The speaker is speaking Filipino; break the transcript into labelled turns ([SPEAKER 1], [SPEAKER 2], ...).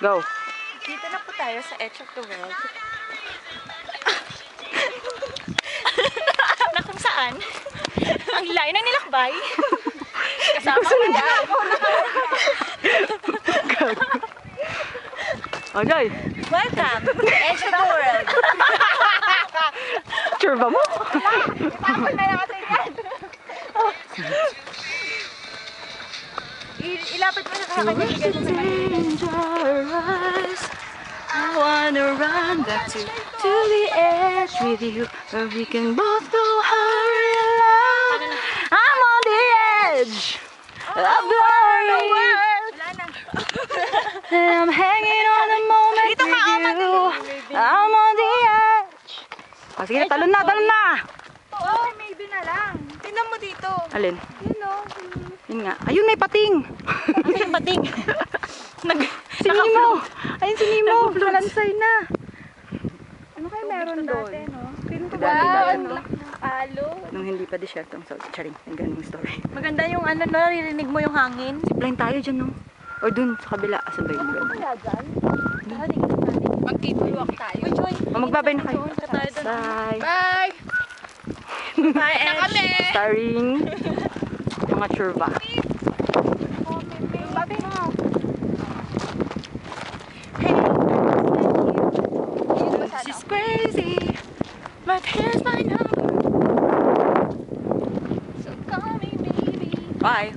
[SPEAKER 1] Go.
[SPEAKER 2] Dito na po tayo sa Edge of the World. Na kung saan, ang layo ng nilakbay. Kasama ko na.
[SPEAKER 1] Okay.
[SPEAKER 2] Welcome to the Edge of the World.
[SPEAKER 1] Sure ba mo?
[SPEAKER 2] Tapos na natin yan. Ilapit mo na kakakanya.
[SPEAKER 1] Dangerous. I wanna run back to the edge with you, where we can both go hurry along. I'm on the edge of the world. And I'm hanging on the moment with you. I'm on the edge. Oh, sige, talon na, talon na.
[SPEAKER 2] Oo, maybe na lang. Tingnan mo dito.
[SPEAKER 1] Alin?
[SPEAKER 2] Yun o.
[SPEAKER 1] Yun nga. Ayun, may pating.
[SPEAKER 2] Ano yung pating?
[SPEAKER 1] Si Nemo. Ayun si Nemo. Kalansay na.
[SPEAKER 2] Ano kayo meron doon?
[SPEAKER 1] Dami-dami.
[SPEAKER 2] Alo.
[SPEAKER 1] Nung hindi pa disyerto ang Saudi. Charing, ang ganung story.
[SPEAKER 2] Maganda yung ano, naririnig mo yung hangin.
[SPEAKER 1] Zipline tayo dyan, no? Or dun, sa kabila. Asa ba yung gano'n?
[SPEAKER 2] Kaya dyan? Mag-cable walk tayo. Uy, Joy.
[SPEAKER 1] O, magbabay na kayo.
[SPEAKER 2] Bye.
[SPEAKER 1] Bye!
[SPEAKER 2] Bye, Edge.
[SPEAKER 1] Starring mga churba.
[SPEAKER 2] This is crazy, but here's my number. So call me, baby.
[SPEAKER 1] Bye!